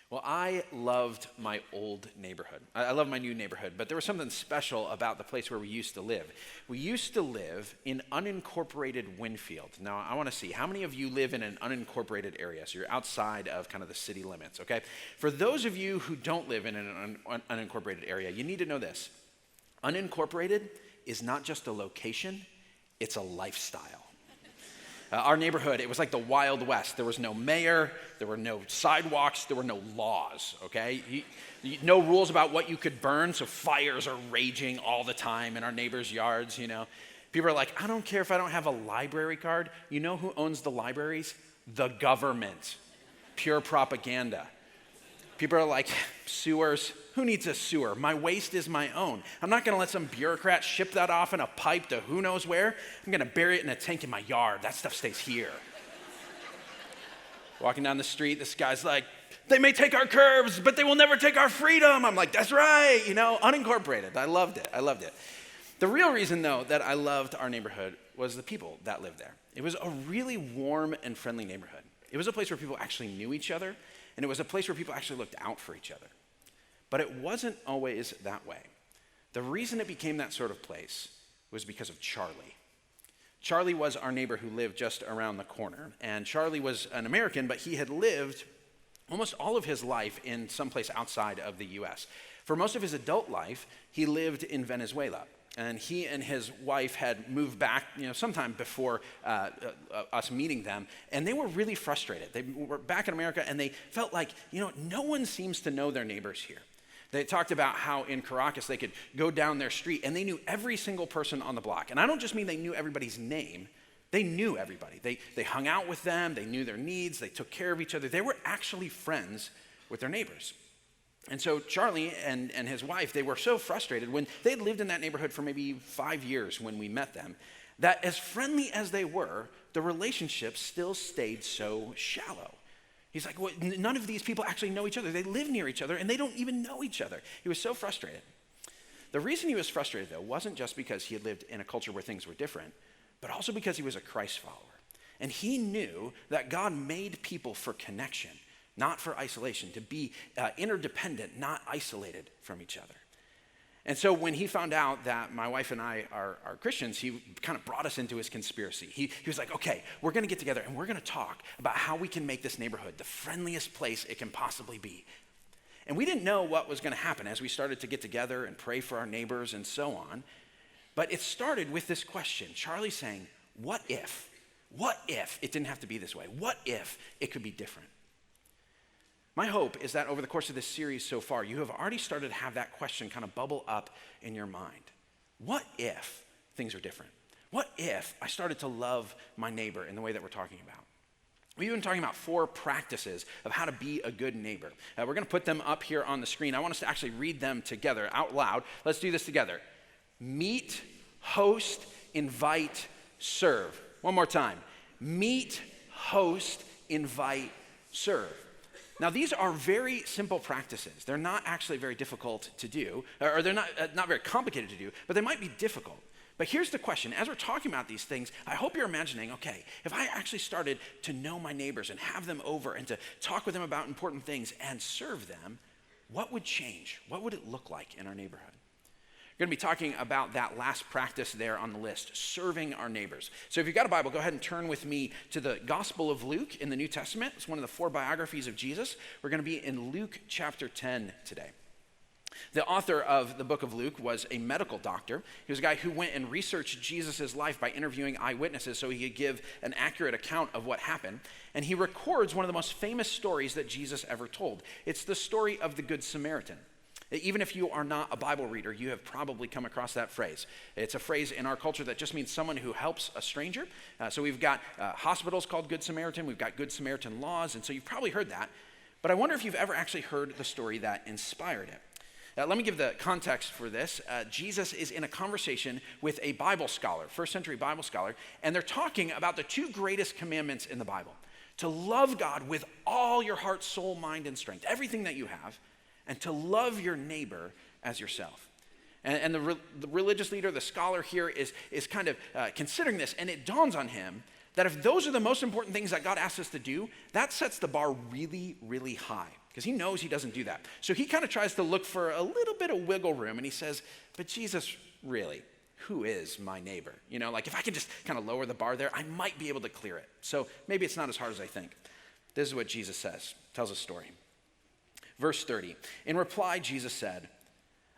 Well, I loved my old neighborhood. I love my new neighborhood, but there was something special about the place where we used to live. We used to live in unincorporated Winfield. Now, I want to see, how many of you live in an unincorporated area? So you're outside of kind of the city limits, okay? For those of you who don't live in an unincorporated area, you need to know this. Unincorporated is not just a location, it's a lifestyle. Our neighborhood, it was like the Wild West. There was no mayor, there were no sidewalks, there were no laws, okay? No rules about what you could burn, so fires are raging all the time in our neighbors' yards, you know. People are like, I don't care if I don't have a library card. You know who owns the libraries? The government. Pure propaganda. People are like, sewers, who needs a sewer? My waste is my own. I'm not gonna let some bureaucrat ship that off in a pipe to who knows where. I'm gonna bury it in a tank in my yard. That stuff stays here. Walking down the street, this guy's like, they may take our curbs, but they will never take our freedom. I'm like, that's right, you know, unincorporated. I loved it. The real reason, though, that I loved our neighborhood was the people that lived there. It was a really warm and friendly neighborhood. It was a place where people actually knew each other, and it was a place where people actually looked out for each other. But it wasn't always that way. The reason it became that sort of place was because of Charlie. Charlie was our neighbor who lived just around the corner. And Charlie was an American, but he had lived almost all of his life in someplace outside of the US. For most of his adult life, he lived in Venezuela. And he and his wife had moved back, sometime before us meeting them, and they were really frustrated. They were back in America, and they felt like, no one seems to know their neighbors here. They talked about how in Caracas they could go down their street, and they knew every single person on the block. And I don't just mean they knew everybody's name. They knew everybody. They hung out with them. They knew their needs. They took care of each other. They were actually friends with their neighbors. And so Charlie and his wife, they were so frustrated when they had lived in that neighborhood for maybe 5 years when we met them, that as friendly as they were, the relationship still stayed so shallow. He's like, well, none of these people actually know each other. They live near each other, and they don't even know each other. He was so frustrated. The reason he was frustrated, though, wasn't just because he had lived in a culture where things were different, but also because he was a Christ follower. And he knew that God made people for connection, not for isolation, to be interdependent, not isolated from each other. And so when he found out that my wife and I are Christians, he kind of brought us into his conspiracy. He was like, okay, we're gonna get together and we're gonna talk about how we can make this neighborhood the friendliest place it can possibly be. And we didn't know what was gonna happen as we started to get together and pray for our neighbors and so on. But it started with this question, Charlie saying, what if? What if it didn't have to be this way? What if it could be different? My hope is that over the course of this series so far, you have already started to have that question kind of bubble up in your mind. What if things are different? What if I started to love my neighbor in the way that we're talking about? We've been talking about 4 practices of how to be a good neighbor. We're going to put them up here on the screen. I want us to actually read them together out loud. Let's do this together. Meet, host, invite, serve. One more time. Meet, host, invite, serve. Now, these are very simple practices. They're not actually very difficult to do, or they're not very complicated to do, but they might be difficult. But here's the question. As we're talking about these things, I hope you're imagining, okay, if I actually started to know my neighbors and have them over and to talk with them about important things and serve them, what would change? What would it look like in our neighborhood? We're going to be talking about that last practice there on the list, serving our neighbors. So if you've got a Bible, go ahead and turn with me to the Gospel of Luke in the New Testament. It's one of the 4 biographies of Jesus. We're going to be in Luke chapter 10 today. The author of the book of Luke was a medical doctor. He was a guy who went and researched Jesus' life by interviewing eyewitnesses so he could give an accurate account of what happened. And he records one of the most famous stories that Jesus ever told. It's the story of the Good Samaritan. Even if you are not a Bible reader, you have probably come across that phrase. It's a phrase in our culture that just means someone who helps a stranger. So we've got hospitals called Good Samaritan. We've got Good Samaritan laws. And so you've probably heard that. But I wonder if you've ever actually heard the story that inspired it. Let me give the context for this. Jesus is in a conversation with a Bible scholar, first century Bible scholar, and they're talking about the 2 greatest commandments in the Bible. To love God with all your heart, soul, mind, and strength, everything that you have, and to love your neighbor as yourself. And the religious leader, the scholar here is kind of considering this, and it dawns on him that if those are the most important things that God asks us to do, that sets the bar really, really high. because he knows he doesn't do that. So he kind of tries to look for a little bit of wiggle room, and he says, but Jesus, really, who is my neighbor? You know, like if I can just kind of lower the bar there, I might be able to clear it. So maybe it's not as hard as I think. This is what Jesus says, tells a story. Verse 30, in reply, Jesus said,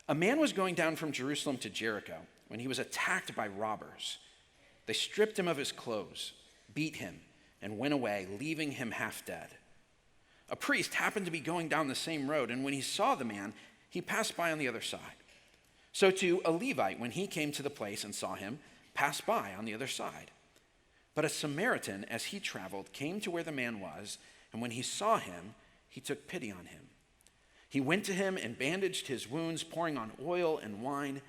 a man was going down from Jerusalem to Jericho when he was attacked by robbers. They stripped him of his clothes, beat him, and went away, leaving him half dead. A priest happened to be going down the same road, and when he saw the man, he passed by on the other side. So too, a Levite, when he came to the place and saw him, passed by on the other side. But a Samaritan, as he traveled, came to where the man was, and when he saw him, he took pity on him. He went to him and bandaged his wounds, pouring on oil and wine,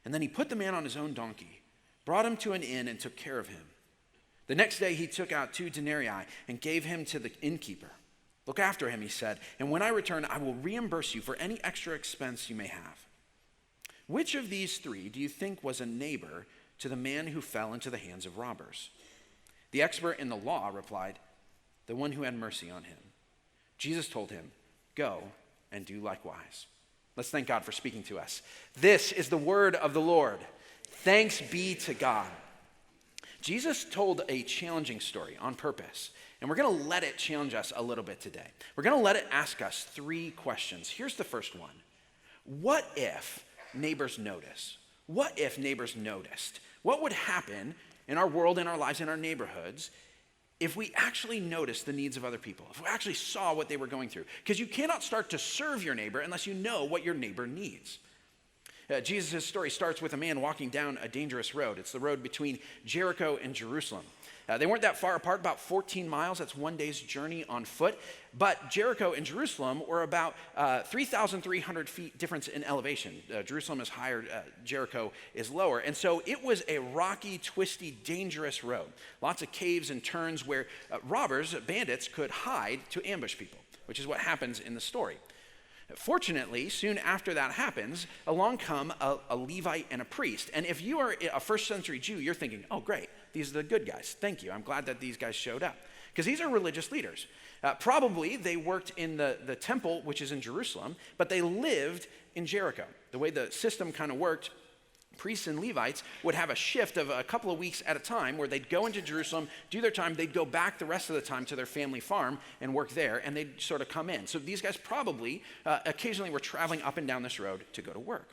and then he put the man on his own donkey, brought him to an inn, and took care of him. The next day he took out 2 denarii and gave him to the innkeeper. Look after him, he said, and when I return, I will reimburse you for any extra expense you may have. Which of these 3 do you think was a neighbor to the man who fell into the hands of robbers? The expert in the law replied, the one who had mercy on him. Jesus told him, go and do likewise. Let's thank God for speaking to us. This is the word of the Lord. Thanks be to God. Jesus told a challenging story on purpose, and we're going to let it challenge us a little bit today. We're going to let it ask us 3 questions. Here's the first one. What if neighbors notice? What if neighbors noticed? What would happen in our world, in our lives, in our neighborhoods if we actually noticed the needs of other people, if we actually saw what they were going through? Because you cannot start to serve your neighbor unless you know what your neighbor needs. Jesus' story starts with a man walking down a dangerous road. It's the road between Jericho and Jerusalem. They weren't that far apart, about 14 miles. That's one day's journey on foot. But Jericho and Jerusalem were about 3,300 feet difference in elevation. Jerusalem is higher, Jericho is lower. And so it was a rocky, twisty, dangerous road. Lots of caves and turns where robbers, bandits, could hide to ambush people, which is what happens in the story. Fortunately, soon after that happens, along come a Levite and a priest. And if you are a first century Jew, you're thinking, oh, great, these are the good guys. Thank you. I'm glad that these guys showed up. Because these are religious leaders. Probably they worked in the temple, which is in Jerusalem, but they lived in Jericho. The way the system kind of worked, priests and Levites would have a shift of a couple of weeks at a time where they'd go into Jerusalem, do their time, they'd go back the rest of the time to their family farm and work there, and they'd sort of come in. So these guys probably occasionally were traveling up and down this road to go to work.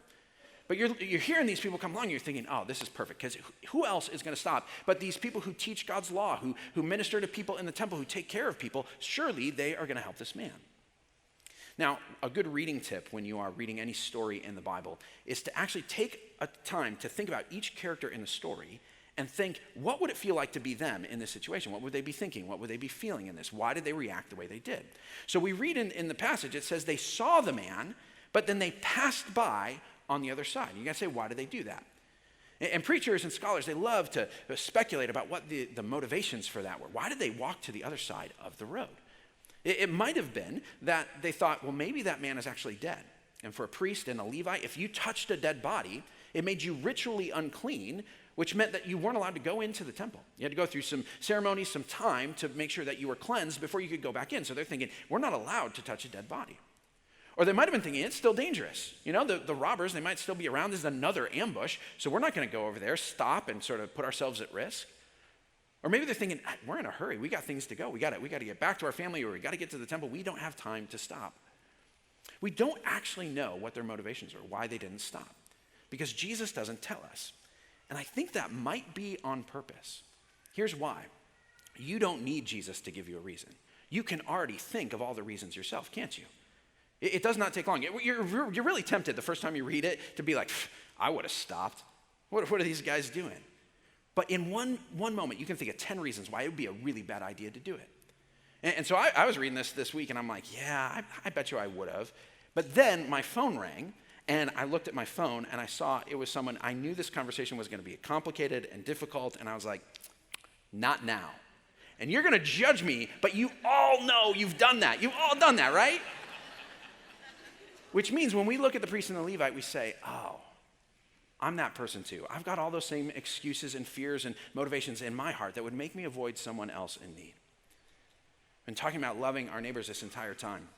But you're hearing these people come along, and you're thinking, oh, this is perfect, because who else is going to stop? But these people who teach God's law, who minister to people in the temple, who take care of people, surely they are going to help this man. Now, a good reading tip when you are reading any story in the Bible is to actually take a time to think about each character in the story and think, what would it feel like to be them in this situation? What would they be thinking? What would they be feeling in this? Why did they react the way they did? So we read in the passage, it says they saw the man, but then they passed by on the other side. You got to say, why did they do that? And preachers and scholars, they love to speculate about what the motivations for that were. Why did they walk to the other side of the road? It might have been that they thought, well, maybe that man is actually dead. And for a priest and a Levite, if you touched a dead body, it made you ritually unclean, which meant that you weren't allowed to go into the temple. You had to go through some ceremonies, some time to make sure that you were cleansed before you could go back in. So they're thinking, we're not allowed to touch a dead body. Or they might have been thinking, it's still dangerous. You know, the robbers, they might still be around. This is another ambush, so we're not going to go over there, stop, and sort of put ourselves at risk. Or maybe they're thinking, we're in a hurry. We got things to go. We got to get back to our family, or we got to get to the temple. We don't have time to stop. We don't actually know what their motivations are, why they didn't stop, because Jesus doesn't tell us. And I think that might be on purpose. Here's why. You don't need Jesus to give you a reason. You can already think of all the reasons yourself, can't you? It does not take long. You're really tempted the first time you read it to be like, I would have stopped. What are these guys doing? But in one moment, you can think of 10 reasons why it would be a really bad idea to do it. And so I was reading this week, and I'm like, yeah, I bet you I would have. But then my phone rang, and I looked at my phone, and I saw it was someone. I knew this conversation was going to be complicated and difficult, and I was like, not now. And you're going to judge me, but you all know you've done that. You've all done that, right? Which means when we look at the priest and the Levite, we say, oh, I'm that person too. I've got all those same excuses and fears and motivations in my heart that would make me avoid someone else in need. I've been talking about loving our neighbors this entire time.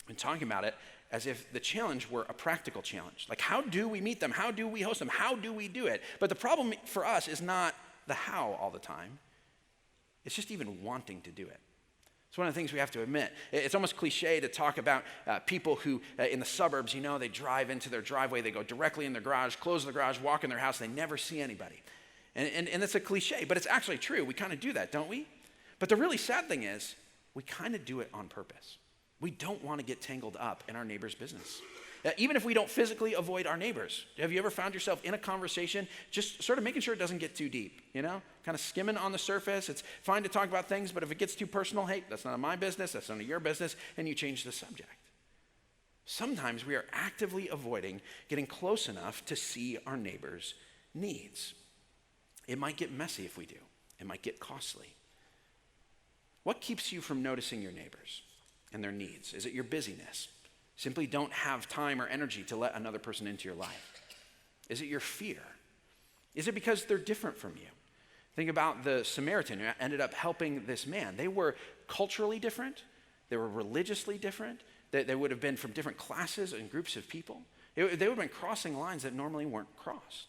and talking about it as if the challenge were a practical challenge. Like, how do we meet them? How do we host them? How do we do it? But the problem for us is not the how all the time. It's just even wanting to do it. It's one of the things we have to admit. It's almost cliche to talk about people who, in the suburbs, they drive into their driveway, they go directly in their garage, close the garage, walk in their house, they never see anybody. And it's a cliche, but it's actually true. We kind of do that, don't we? But the really sad thing is, we kind of do it on purpose. We don't want to get tangled up in our neighbor's business. Even if we don't physically avoid our neighbors. Have you ever found yourself in a conversation just sort of making sure it doesn't get too deep, kind of skimming on the surface? It's fine to talk about things, but if it gets too personal, hey, that's none of my business, that's none of your business, and you change the subject. Sometimes we are actively avoiding getting close enough to see our neighbor's needs. It might get messy if we do. It might get costly. What keeps you from noticing your neighbors and their needs? Is it your busyness? Simply don't have time or energy to let another person into your life? Is it your fear? Is it because they're different from you? Think about the Samaritan who ended up helping this man. They were culturally different. They were religiously different. They would have been from different classes and groups of people. They would have been crossing lines that normally weren't crossed.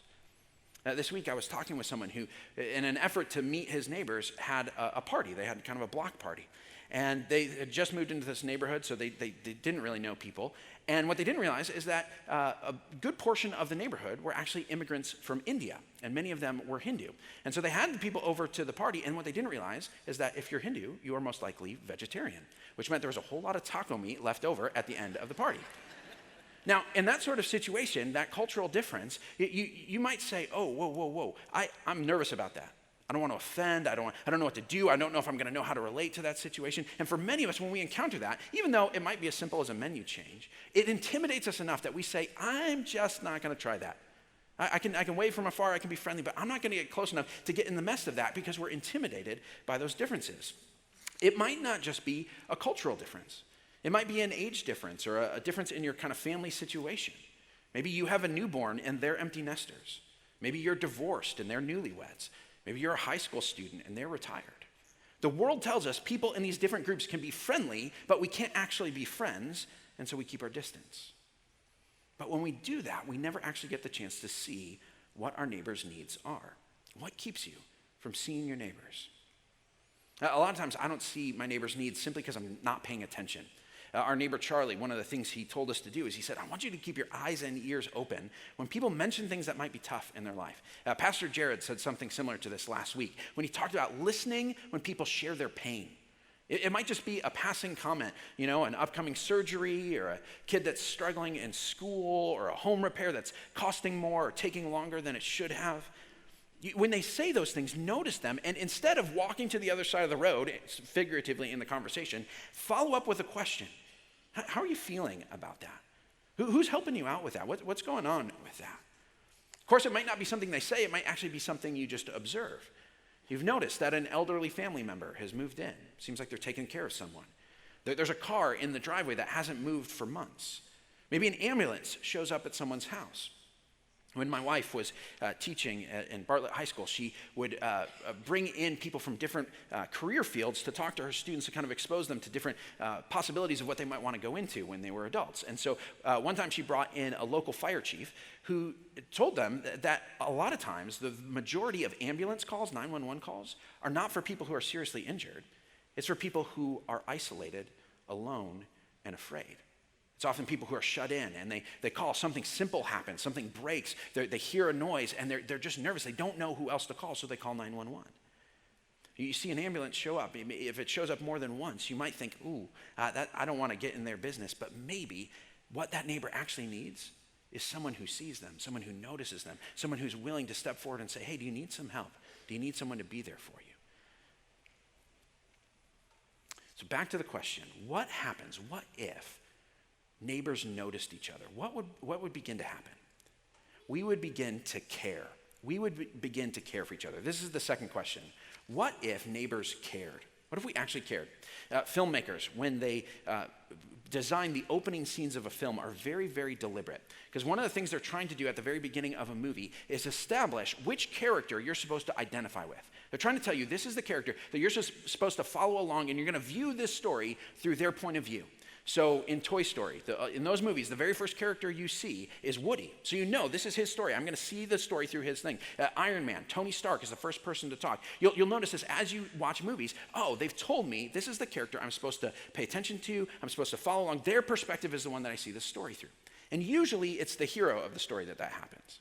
This week I was talking with someone who, in an effort to meet his neighbors, had a party. They had kind of a block party. And they had just moved into this neighborhood, so they didn't really know people. And what they didn't realize is that a good portion of the neighborhood were actually immigrants from India, and many of them were Hindu. And so they had the people over to the party, and what they didn't realize is that if you're Hindu, you are most likely vegetarian, which meant there was a whole lot of taco meat left over at the end of the party. Now, in that sort of situation, that cultural difference, you might say, oh, whoa, I'm nervous about that. I don't want to offend. I don't know what to do. I don't know if I'm going to know how to relate to that situation. And for many of us, when we encounter that, even though it might be as simple as a menu change, it intimidates us enough that we say, I'm just not going to try that. I can wave from afar, I can be friendly, but I'm not going to get close enough to get in the mess of that because we're intimidated by those differences. It might not just be a cultural difference. It might be an age difference or a difference in your kind of family situation. Maybe you have a newborn and they're empty nesters. Maybe you're divorced and they're newlyweds. Maybe you're a high school student and they're retired. The world tells us people in these different groups can be friendly, but we can't actually be friends, and so we keep our distance. But when we do that, we never actually get the chance to see what our neighbors' needs are. What keeps you from seeing your neighbors? A lot of times I don't see my neighbors' needs simply because I'm not paying attention. Our neighbor Charlie, one of the things he told us to do is he said, I want you to keep your eyes and ears open when people mention things that might be tough in their life. Pastor Jared said something similar to this last week when he talked about listening when people share their pain. It might just be a passing comment, an upcoming surgery or a kid that's struggling in school or a home repair that's costing more or taking longer than it should have. When they say those things, notice them, and instead of walking to the other side of the road, figuratively in the conversation, follow up with a question. How are you feeling about that? Who's helping you out with that? What's going on with that? Of course, it might not be something they say. It might actually be something you just observe. You've noticed that an elderly family member has moved in. Seems like they're taking care of someone. There's a car in the driveway that hasn't moved for months. Maybe an ambulance shows up at someone's house. When my wife was teaching in Bartlett High School, she would bring in people from different career fields to talk to her students to kind of expose them to different possibilities of what they might want to go into when they were adults. And so one time she brought in a local fire chief who told them that a lot of times the majority of ambulance calls, 911 calls, are not for people who are seriously injured. It's for people who are isolated, alone, and afraid. It's often people who are shut in and they call, something simple happens, something breaks, they hear a noise and they're just nervous. They don't know who else to call, so they call 911. You see an ambulance show up. If it shows up more than once, you might think, I don't want to get in their business, but maybe what that neighbor actually needs is someone who sees them, someone who notices them, someone who's willing to step forward and say, hey, do you need some help? Do you need someone to be there for you? So back to the question, what happens? What if neighbors noticed each other? What would begin to happen? We would begin to care. We would begin to care for each other. This is the second question. What if neighbors cared? What if we actually cared? Filmmakers, when they design the opening scenes of a film, are very, very deliberate. Because one of the things they're trying to do at the very beginning of a movie is establish which character you're supposed to identify with. They're trying to tell you this is the character that you're supposed to follow along, and you're going to view this story through their point of view. So in Toy Story, in those movies, the very first character you see is Woody. So you know this is his story. I'm going to see the story through his thing. Iron Man, Tony Stark is the first person to talk. You'll notice this as you watch movies. Oh, they've told me this is the character I'm supposed to pay attention to. I'm supposed to follow along. Their perspective is the one that I see the story through. And usually it's the hero of the story that happens.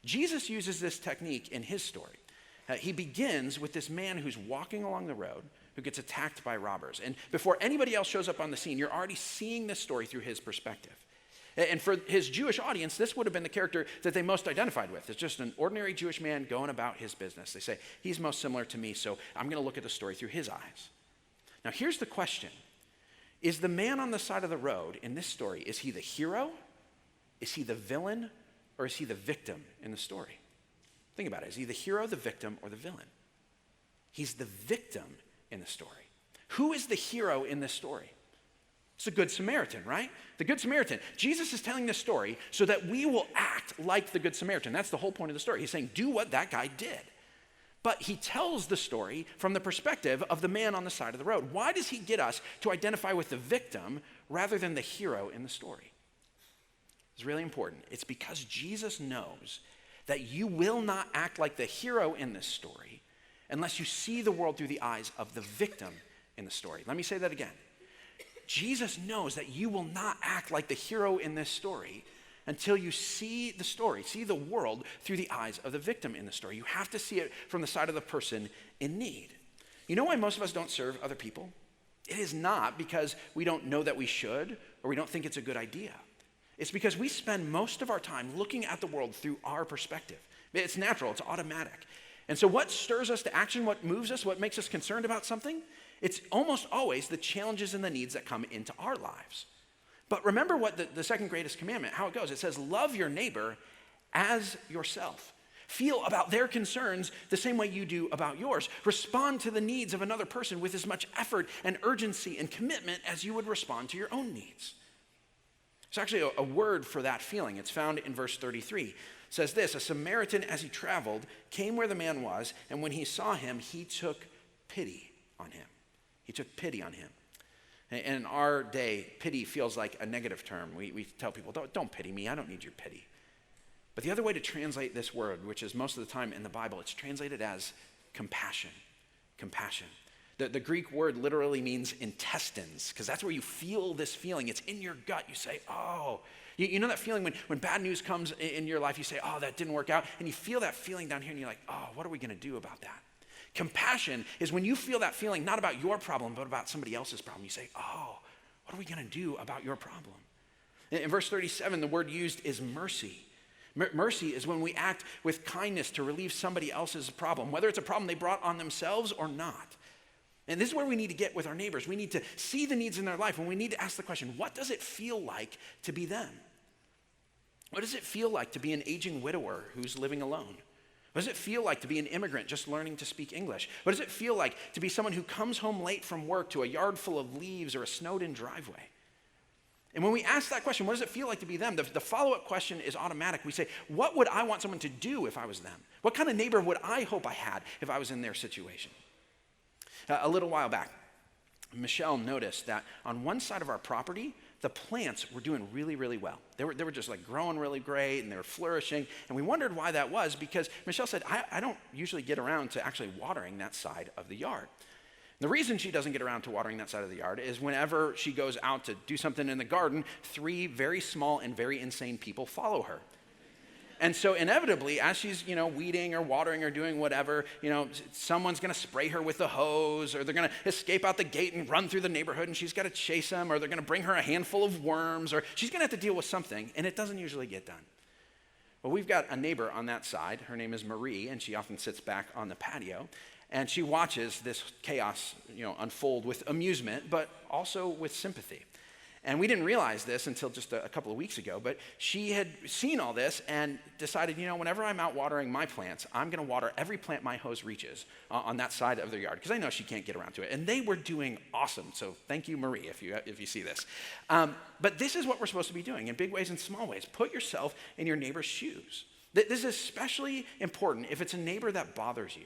Jesus uses this technique in his story. He begins with this man who's walking along the road who gets attacked by robbers. And before anybody else shows up on the scene, you're already seeing this story through his perspective. And for his Jewish audience, this would have been the character that they most identified with. It's just an ordinary Jewish man going about his business. They say, he's most similar to me, so I'm going to look at the story through his eyes. Now, here's the question. Is the man on the side of the road in this story, is he the hero? Is he the villain? Or is he the victim in the story? Think about it. Is he the hero, the victim, or the villain? He's the victim in the story. Who is the hero in this story? It's the Good Samaritan, right? The Good Samaritan. Jesus is telling this story so that we will act like the Good Samaritan. That's the whole point of the story. He's saying, do what that guy did. But he tells the story from the perspective of the man on the side of the road. Why does he get us to identify with the victim rather than the hero in the story? It's really important. It's because Jesus knows that you will not act like the hero in this story unless you see the world through the eyes of the victim in the story. Let me say that again. Jesus knows that you will not act like the hero in this story until you see the story, see the world through the eyes of the victim in the story. You have to see it from the side of the person in need. You know why most of us don't serve other people? It is not because we don't know that we should or we don't think it's a good idea. It's because we spend most of our time looking at the world through our perspective. It's natural, it's automatic. And so what stirs us to action, what moves us, what makes us concerned about something? It's almost always the challenges and the needs that come into our lives. But remember what the second greatest commandment, how it goes. It says, love your neighbor as yourself. Feel about their concerns the same way you do about yours. Respond to the needs of another person with as much effort and urgency and commitment as you would respond to your own needs. There's actually a word for that feeling. It's found in verse 33. It says this, a Samaritan, as he traveled, came where the man was, and when he saw him, he took pity on him. He took pity on him. And in our day, pity feels like a negative term. We tell people, don't pity me. I don't need your pity. But the other way to translate this word, which is most of the time in the Bible, it's translated as compassion. Compassion. The Greek word literally means intestines, because that's where you feel this feeling. It's in your gut. You say, oh. You know that feeling when bad news comes in your life, you say, oh, that didn't work out. And you feel that feeling down here, and you're like, oh, what are we going to do about that? Compassion is when you feel that feeling, not about your problem, but about somebody else's problem. You say, oh, what are we going to do about your problem? In verse 37, the word used is mercy. Mercy is when we act with kindness to relieve somebody else's problem, whether it's a problem they brought on themselves or not. And this is where we need to get with our neighbors. We need to see the needs in their life, and we need to ask the question, what does it feel like to be them? What does it feel like to be an aging widower who's living alone? What does it feel like to be an immigrant just learning to speak English? What does it feel like to be someone who comes home late from work to a yard full of leaves or a snowed-in driveway? And when we ask that question, what does it feel like to be them? The follow-up question is automatic. We say, what would I want someone to do if I was them? What kind of neighbor would I hope I had if I was in their situation? A little while back, Michelle noticed that on one side of our property, the plants were doing really, really well. They were just like growing really great, and they were flourishing. And we wondered why that was, because Michelle said, I don't usually get around to actually watering that side of the yard. The reason she doesn't get around to watering that side of the yard is whenever she goes out to do something in the garden, 3 very small and very insane people follow her. And so inevitably, as she's, weeding or watering or doing whatever, someone's going to spray her with a hose, or they're going to escape out the gate and run through the neighborhood, and she's got to chase them, or they're going to bring her a handful of worms, or she's going to have to deal with something, and it doesn't usually get done. Well, we've got a neighbor on that side. Her name is Marie, and she often sits back on the patio, and she watches this chaos, unfold with amusement, but also with sympathy. And we didn't realize this until just a couple of weeks ago, but she had seen all this and decided, whenever I'm out watering my plants, I'm going to water every plant my hose reaches on that side of their yard, because I know she can't get around to it. And they were doing awesome. So thank you, Marie, if you see this. But this is what we're supposed to be doing in big ways and small ways. Put yourself in your neighbor's shoes. This is especially important if it's a neighbor that bothers you.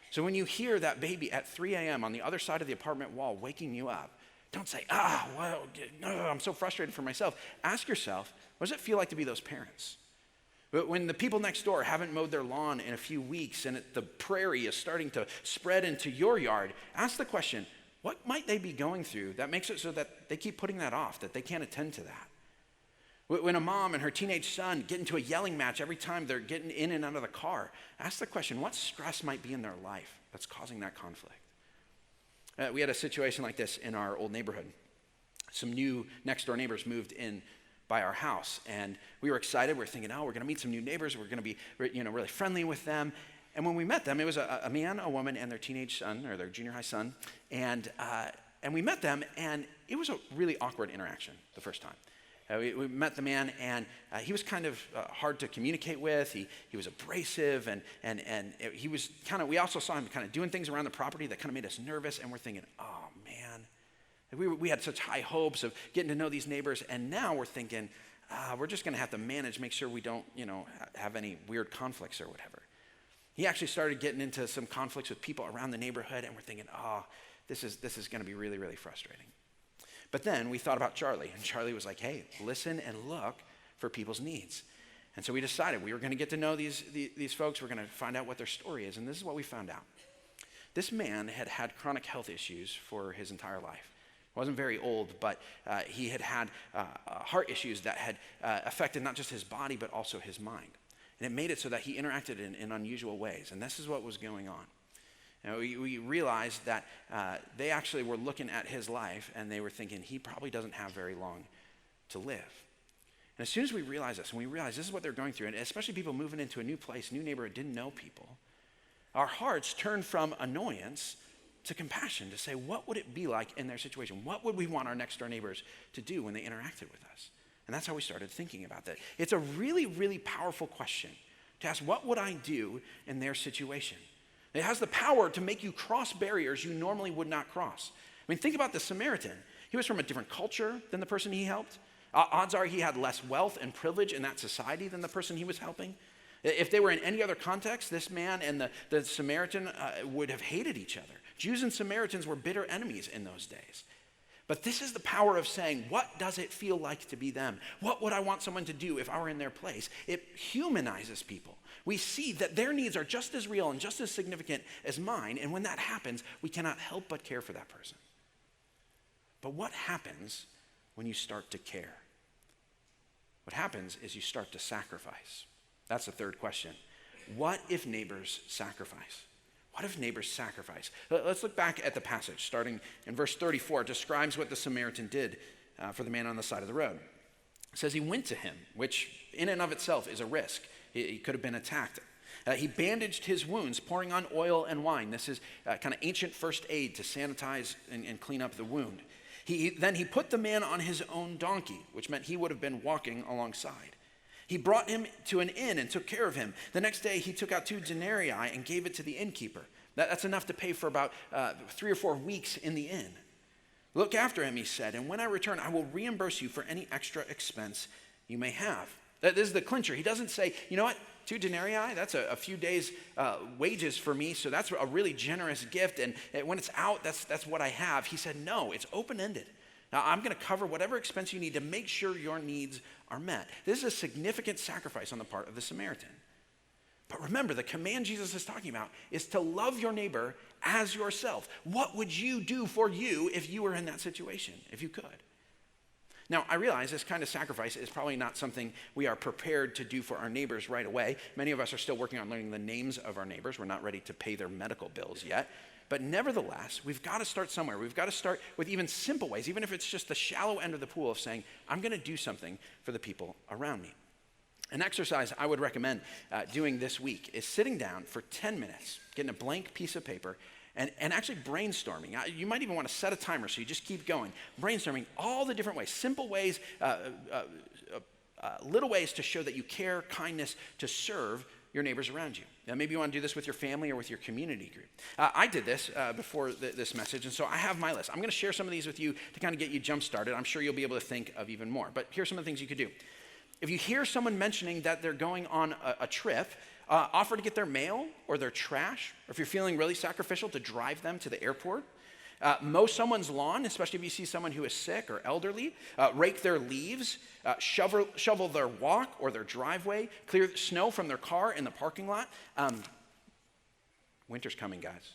So when you hear that baby at 3 a.m. on the other side of the apartment wall waking you up, Don't say, well, no, I'm so frustrated for myself. Ask yourself, what does it feel like to be those parents? But when the people next door haven't mowed their lawn in a few weeks and the prairie is starting to spread into your yard, ask the question, what might they be going through that makes it so that they keep putting that off, that they can't attend to that? When a mom and her teenage son get into a yelling match every time they're getting in and out of the car, ask the question, what stress might be in their life that's causing that conflict? We had a situation like this in our old neighborhood. Some new next door neighbors moved in by our house, and we were excited. We were thinking, we're going to meet some new neighbors. We're going to be really friendly with them. And when we met them, it was a man, a woman, and their teenage son, or their junior high son. And we met them, and it was a really awkward interaction the first time. We met the man, and he was kind of hard to communicate with. He was abrasive, and he was kind of, we also saw him kind of doing things around the property that kind of made us nervous, and we're thinking, oh man, we had such high hopes of getting to know these neighbors, and now we're thinking, we're just going to have to make sure we don't, have any weird conflicts or whatever. He actually started getting into some conflicts with people around the neighborhood, and we're thinking, this is going to be really, really frustrating. But then we thought about Charlie, and Charlie was like, hey, listen and look for people's needs. And so we decided we were going to get to know these folks. We're going to find out what their story is, and this is what we found out. This man had had chronic health issues for his entire life. He wasn't very old, but he had heart issues that had affected not just his body, but also his mind. And it made it so that he interacted in unusual ways, and this is what was going on. We realized that they actually were looking at his life and they were thinking he probably doesn't have very long to live. And as soon as we realized this, and we realized this is what they're going through, and especially people moving into a new place, new neighborhood, didn't know people, our hearts turned from annoyance to compassion to say, what would it be like in their situation? What would we want our next door neighbors to do when they interacted with us? And that's how we started thinking about that. It's a really, really powerful question to ask, what would I do in their situation? It has the power to make you cross barriers you normally would not cross. I mean, think about the Samaritan. He was from a different culture than the person he helped. Odds are he had less wealth and privilege in that society than the person he was helping. If they were in any other context, this man and the Samaritan would have hated each other. Jews and Samaritans were bitter enemies in those days. But this is the power of saying, what does it feel like to be them? What would I want someone to do if I were in their place? It humanizes people. We see that their needs are just as real and just as significant as mine, and when that happens, we cannot help but care for that person. But what happens when you start to care? What happens is you start to sacrifice. That's the third question. What if neighbors sacrifice? What if neighbors sacrifice? Let's look back at the passage, starting in verse 34. It describes what the Samaritan did for the man on the side of the road. It says he went to him, which in and of itself is a risk. He could have been attacked. He bandaged his wounds, pouring on oil and wine. This is kind of ancient first aid to sanitize and clean up the wound. Then he put the man on his own donkey, which meant he would have been walking alongside. He brought him to an inn and took care of him. The next day he took out 2 denarii and gave it to the innkeeper. That's enough to pay for about 3 or 4 weeks in the inn. Look after him, he said, and when I return, I will reimburse you for any extra expense you may have. This is the clincher. He doesn't say, you know what, 2 denarii, that's a few days' wages for me, so that's a really generous gift, and when it's out, that's what I have. He said, no, it's open-ended. Now, I'm going to cover whatever expense you need to make sure your needs are met. This is a significant sacrifice on the part of the Samaritan. But remember, the command Jesus is talking about is to love your neighbor as yourself. What would you do for you if you were in that situation, if you could? Now, I realize this kind of sacrifice is probably not something we are prepared to do for our neighbors right away. Many of us are still working on learning the names of our neighbors. We're not ready to pay their medical bills yet. But nevertheless, we've got to start somewhere. We've got to start with even simple ways, even if it's just the shallow end of the pool of saying, I'm going to do something for the people around me. An exercise I would recommend doing this week is sitting down for 10 minutes, getting a blank piece of paper, and actually brainstorming. You might even want to set a timer so you just keep going. Brainstorming all the different ways, simple ways, little ways to show that you care, kindness, to serve your neighbors around you. Now, maybe you want to do this with your family or with your community group. I did this before this message, and so I have my list. I'm going to share some of these with you to kind of get you jump-started. I'm sure you'll be able to think of even more. But here's some of the things you could do. If you hear someone mentioning that they're going on a trip, offer to get their mail or their trash, or if you're feeling really sacrificial, to drive them to the airport. Mow someone's lawn, especially if you see someone who is sick or elderly. Rake their leaves. Shovel their walk or their driveway. Clear snow from their car in the parking lot. Winter's coming, guys.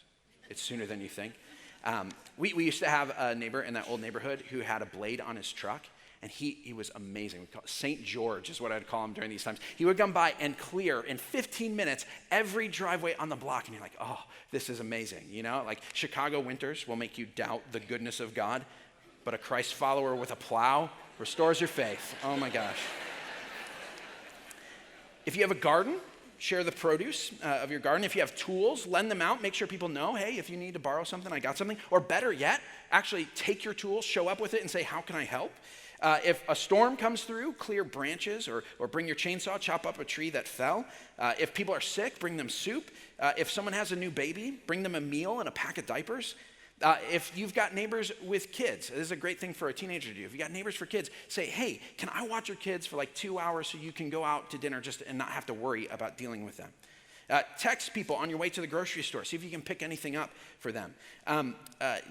It's sooner than you think. We used to have a neighbor in that old neighborhood who had a blade on his truck. And he was amazing. We call it St. George is what I'd call him during these times. He would come by and clear in 15 minutes every driveway on the block. And you're like, oh, this is amazing. You know, like Chicago winters will make you doubt the goodness of God. But a Christ follower with a plow restores your faith. Oh my gosh. If you have a garden, share the produce of your garden. If you have tools, lend them out. Make sure people know, hey, if you need to borrow something, I got something. Or better yet, actually take your tools, show up with it and say, how can I help? If a storm comes through, clear branches or bring your chainsaw, chop up a tree that fell. If people are sick, bring them soup. If someone has a new baby, bring them a meal and a pack of diapers. If you've got neighbors with kids, this is a great thing for a teenager to do. If you got neighbors for kids, say, hey, can I watch your kids for like 2 hours so you can go out to dinner and not have to worry about dealing with them? Text people on your way to the grocery store. See if you can pick anything up for them.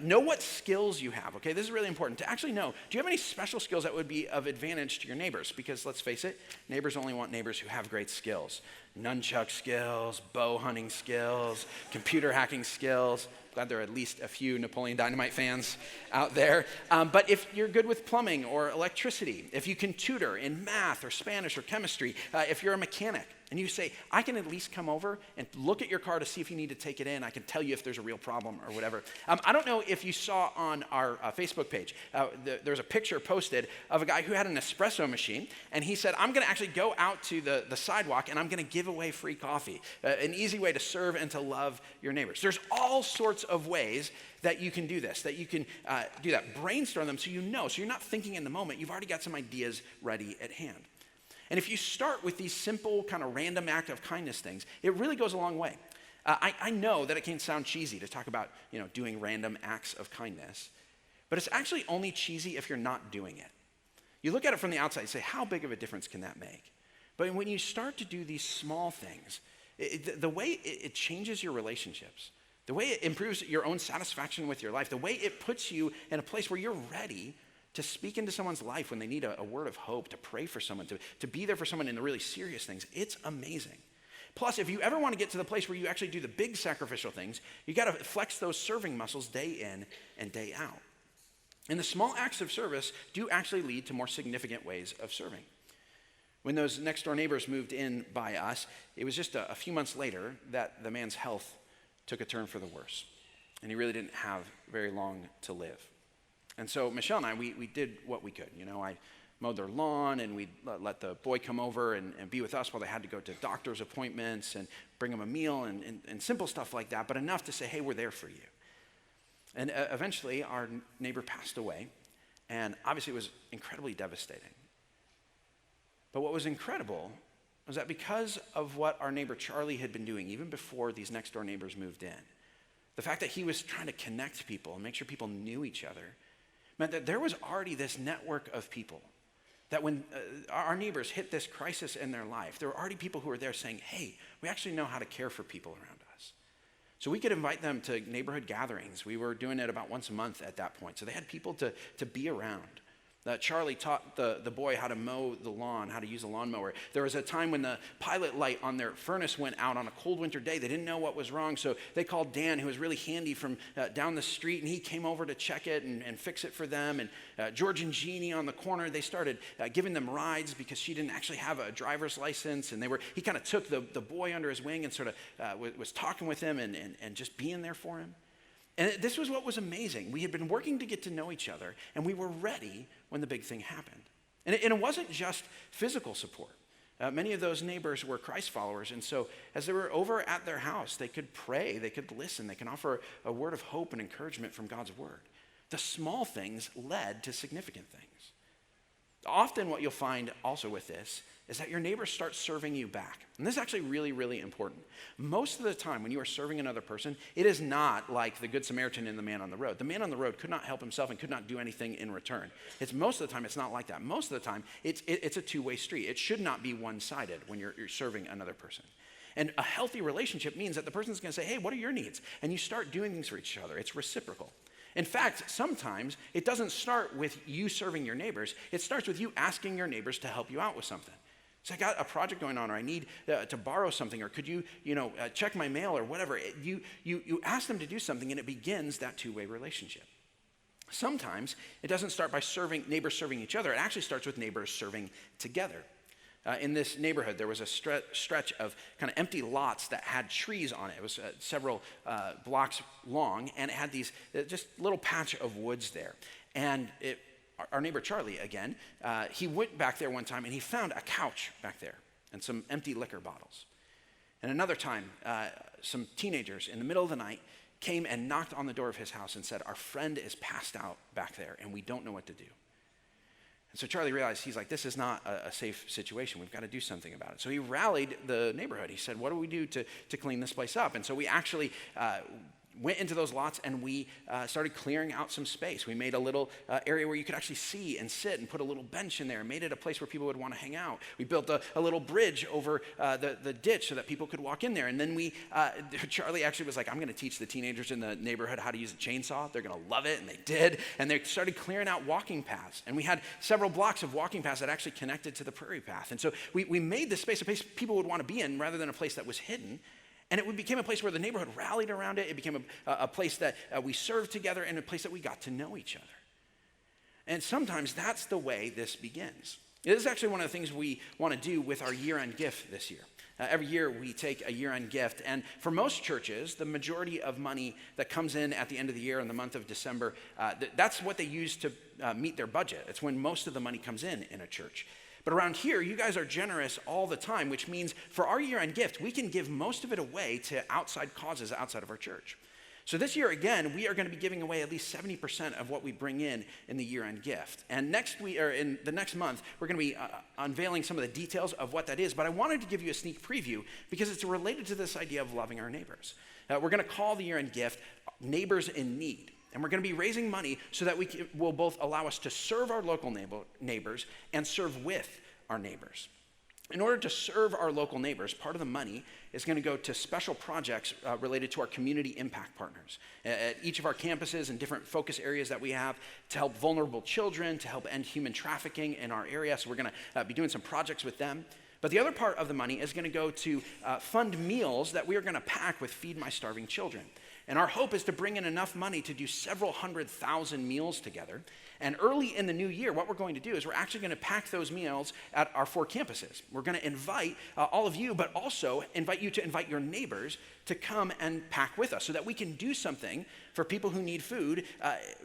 Know what skills you have, okay? This is really important to actually know. Do you have any special skills that would be of advantage to your neighbors? Because let's face it, neighbors only want neighbors who have great skills. Nunchuck skills, bow hunting skills, computer hacking skills. Glad there are at least a few Napoleon Dynamite fans out there. But if you're good with plumbing or electricity, if you can tutor in math or Spanish or chemistry, if you're a mechanic, and you say, I can at least come over and look at your car to see if you need to take it in. I can tell you if there's a real problem or whatever. I don't know if you saw on our Facebook page, there's a picture posted of a guy who had an espresso machine, and he said, I'm going to actually go out to the sidewalk, and I'm going to give away free coffee. An easy way to serve and to love your neighbors. There's all sorts of ways that you can do this, that you can do that. Brainstorm them so you know, so you're not thinking in the moment. You've already got some ideas ready at hand. And if you start with these simple kind of random act of kindness things, it really goes a long way. I know that it can sound cheesy to talk about, doing random acts of kindness, but it's actually only cheesy if you're not doing it. You look at it from the outside and say, how big of a difference can that make? But when you start to do these small things, the way it changes your relationships, the way it improves your own satisfaction with your life, the way it puts you in a place where you're ready to speak into someone's life when they need a word of hope, to pray for someone, to be there for someone in the really serious things, it's amazing. Plus, if you ever want to get to the place where you actually do the big sacrificial things, you got to flex those serving muscles day in and day out. And the small acts of service do actually lead to more significant ways of serving. When those next door neighbors moved in by us, it was just a few months later that the man's health took a turn for the worse. And he really didn't have very long to live. And so Michelle and I, we did what we could. I mowed their lawn, and we'd let the boy come over and be with us while they had to go to doctor's appointments and bring them a meal and simple stuff like that, but enough to say, hey, we're there for you. And eventually, our neighbor passed away, and obviously it was incredibly devastating. But what was incredible was that because of what our neighbor Charlie had been doing, even before these next door neighbors moved in, the fact that he was trying to connect people and make sure people knew each other, meant that there was already this network of people that when our neighbors hit this crisis in their life, there were already people who were there saying, hey, we actually know how to care for people around us. So we could invite them to neighborhood gatherings. We were doing it about once a month at that point. So they had people to be around. Charlie taught the boy how to mow the lawn, how to use a lawnmower. There was a time when the pilot light on their furnace went out on a cold winter day. They didn't know what was wrong, so they called Dan, who was really handy from down the street, and he came over to check it and fix it for them. And George and Jeannie on the corner, they started giving them rides because she didn't actually have a driver's license, and he kind of took the boy under his wing and sort of was talking with him and just being there for him. And this was what was amazing. We had been working to get to know each other, and we were ready when the big thing happened. And it wasn't just physical support. Many of those neighbors were Christ followers, and so as they were over at their house, they could pray, they could listen, they can offer a word of hope and encouragement from God's word. The small things led to significant things. Often what you'll find also with this is that your neighbors start serving you back. And this is actually really, really important. Most of the time when you are serving another person, it is not like the Good Samaritan and the man on the road. The man on the road could not help himself and could not do anything in return. Most of the time, it's not like that. Most of the time, it's a two-way street. It should not be one-sided when you're serving another person. And a healthy relationship means that the person's going to say, hey, what are your needs? And you start doing things for each other. It's reciprocal. In fact, sometimes it doesn't start with you serving your neighbors. It starts with you asking your neighbors to help you out with something. So I got a project going on, or I need to borrow something, or could you check my mail, or whatever. You ask them to do something, and it begins that two-way relationship. Sometimes it doesn't start by neighbors serving each other. It actually starts with neighbors serving together. In this neighborhood, there was a stretch of kind of empty lots that had trees on it. It was several blocks long, and it had these just little patch of woods there. And our neighbor Charlie, again, he went back there one time, and he found a couch back there and some empty liquor bottles. And another time, some teenagers in the middle of the night came and knocked on the door of his house and said, "Our friend is passed out back there, and we don't know what to do." And so Charlie realized, he's like, this is not a safe situation. We've got to do something about it. So he rallied the neighborhood. He said, what do we do to clean this place up? And so we actually went into those lots, and we started clearing out some space. We made a little area where you could actually see and sit, and put a little bench in there, and made it a place where people would want to hang out. We built a little bridge over the ditch so that people could walk in there. And then Charlie actually was like, I'm going to teach the teenagers in the neighborhood how to use a chainsaw. They're going to love it, and they did. And they started clearing out walking paths. And we had several blocks of walking paths that actually connected to the prairie path. And so we made this space a place people would want to be in, rather than a place that was hidden. And it became a place where the neighborhood rallied around it. It became a place that we served together, and a place that we got to know each other. And sometimes that's the way this begins. This is actually one of the things we want to do with our year-end gift this year. Every year we take a year-end gift, and for most churches, the majority of money that comes in at the end of the year in the month of December, that's what they use to meet their budget. It's when most of the money comes in a church. But around here, you guys are generous all the time, which means for our year-end gift, we can give most of it away to outside causes outside of our church. So this year, again, we are going to be giving away at least 70% of what we bring in the year-end gift. And in the next month, we're going to be unveiling some of the details of what that is. But I wanted to give you a sneak preview because it's related to this idea of loving our neighbors. We're going to call the year-end gift Neighbors in Need. And we're going to be raising money so that will both allow us to serve our local neighbors and serve with our neighbors. In order to serve our local neighbors, part of the money is going to go to special projects related to our community impact partners at each of our campuses and different focus areas that we have to help vulnerable children, to help end human trafficking in our area. So we're going to be doing some projects with them. But the other part of the money is going to go to fund meals that we are going to pack with Feed My Starving Children. And our hope is to bring in enough money to do several 100,000 meals together. And early in the new year, what we're going to do is we're actually going to pack those meals at our 4 campuses. We're going to invite all of you, but also invite you to invite your neighbors to come and pack with us so that we can do something for people who need food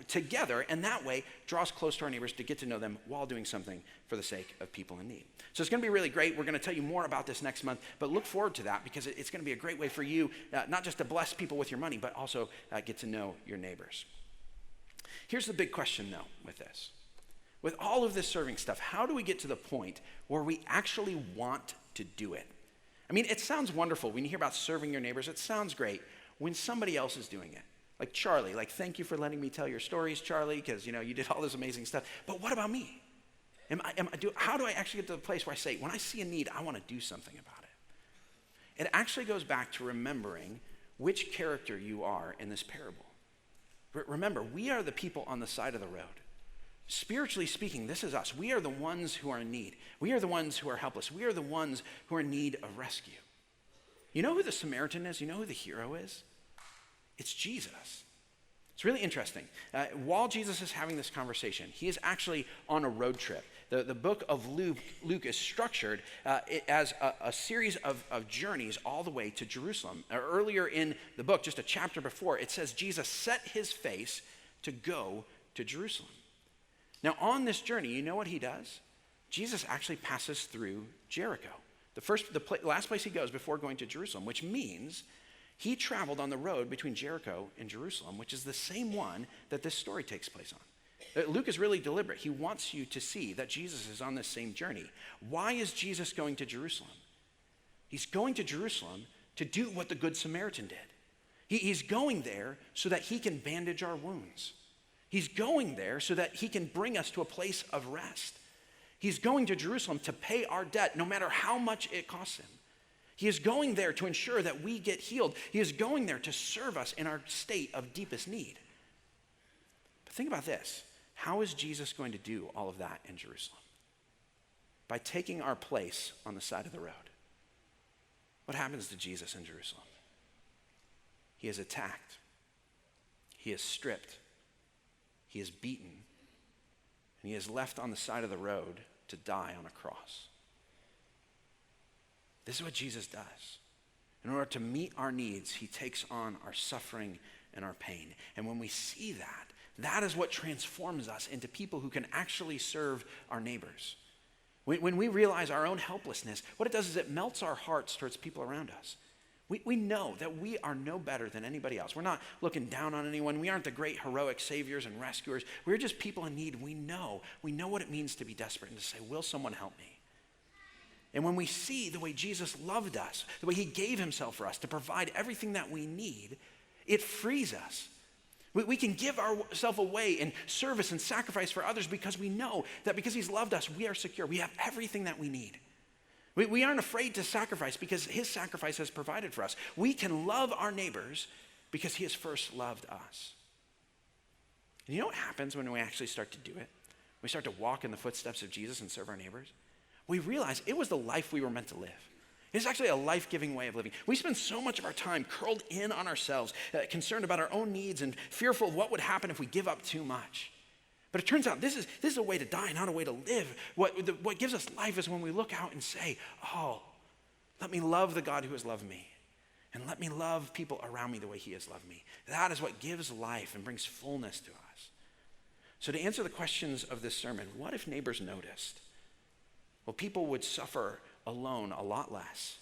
together, and that way draw us close to our neighbors to get to know them while doing something for the sake of people in need. So it's going to be really great. We're going to tell you more about this next month, but look forward to that because it's going to be a great way for you not just to bless people with your money, but also get to know your neighbors. Here's the big question, though, with this. With all of this serving stuff, how do we get to the point where we actually want to do it? I mean, it sounds wonderful when you hear about serving your neighbors. It sounds great when somebody else is doing it. Like Charlie, thank you for letting me tell your stories, Charlie, because, you did all this amazing stuff. But what about me? How do I actually get to the place where I say, when I see a need, I want to do something about it? It actually goes back to remembering which character you are in this parable. Remember, we are the people on the side of the road. Spiritually speaking, this is us. We are the ones who are in need. We are the ones who are helpless. We are the ones who are in need of rescue. You know who the Samaritan is? You know who the hero is? It's Jesus. It's really interesting. While Jesus is having this conversation, he is actually on a road trip. The book of Luke is structured as a series of journeys all the way to Jerusalem. Earlier in the book, just a chapter before, it says Jesus set his face to go to Jerusalem. Now, on this journey, you know what he does? Jesus actually passes through Jericho, the last place he goes before going to Jerusalem, which means he traveled on the road between Jericho and Jerusalem, which is the same one that this story takes place on. Luke is really deliberate. He wants you to see that Jesus is on this same journey. Why is Jesus going to Jerusalem? He's going to Jerusalem to do what the Good Samaritan did. He's going there so that he can bandage our wounds. He's going there so that he can bring us to a place of rest. He's going to Jerusalem to pay our debt, no matter how much it costs him. He is going there to ensure that we get healed. He is going there to serve us in our state of deepest need. But think about this. How is Jesus going to do all of that in Jerusalem? By taking our place on the side of the road. What happens to Jesus in Jerusalem? He is attacked. He is stripped. He is beaten. And he is left on the side of the road to die on a cross. This is what Jesus does. In order to meet our needs, he takes on our suffering and our pain. And when we see that, that is what transforms us into people who can actually serve our neighbors. When we realize our own helplessness, what it does is it melts our hearts towards people around us. We know that we are no better than anybody else. We're not looking down on anyone. We aren't the great heroic saviors and rescuers. We're just people in need. We know what it means to be desperate and to say, will someone help me? And when we see the way Jesus loved us, the way he gave himself for us to provide everything that we need, it frees us. We can give ourselves away in service and sacrifice for others because we know that because he's loved us, we are secure. We have everything that we need. We aren't afraid to sacrifice because his sacrifice has provided for us. We can love our neighbors because he has first loved us. And you know what happens when we actually start to do it? We start to walk in the footsteps of Jesus and serve our neighbors. We realize it was the life we were meant to live. It's actually a life-giving way of living. We spend so much of our time curled in on ourselves, concerned about our own needs and fearful of what would happen if we give up too much. But it turns out this is a way to die, not a way to live. What gives us life is when we look out and say, oh, let me love the God who has loved me. And let me love people around me the way he has loved me. That is what gives life and brings fullness to us. So to answer the questions of this sermon, what if neighbors noticed? Well, people would suffer alone a lot less.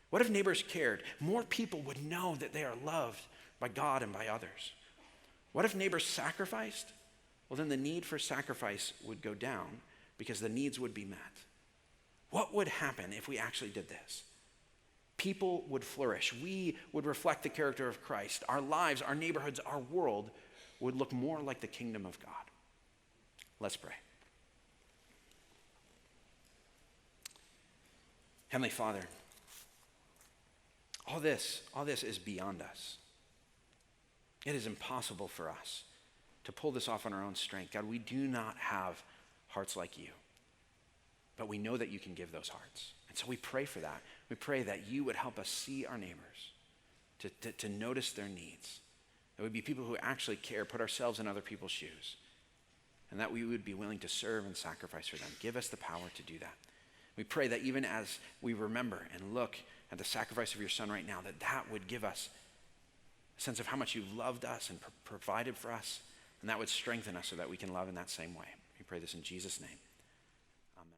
What if neighbors cared? More people would know that they are loved by God and by others. What if neighbors sacrificed? Well, then the need for sacrifice would go down because the needs would be met. What would happen if we actually did this? People would flourish. We would reflect the character of Christ. Our lives, our neighborhoods, our world would look more like the kingdom of God. Let's pray. Heavenly Father, all this is beyond us. It is impossible for us to pull this off on our own strength. God, we do not have hearts like you, but we know that you can give those hearts. And so we pray for that. We pray that you would help us see our neighbors, to notice their needs. That we be people who actually care, put ourselves in other people's shoes, and that we would be willing to serve and sacrifice for them. Give us the power to do that. We pray that even as we remember and look at the sacrifice of your son right now, that would give us a sense of how much you've loved us and provided for us, and that would strengthen us so that we can love in that same way. We pray this in Jesus' name.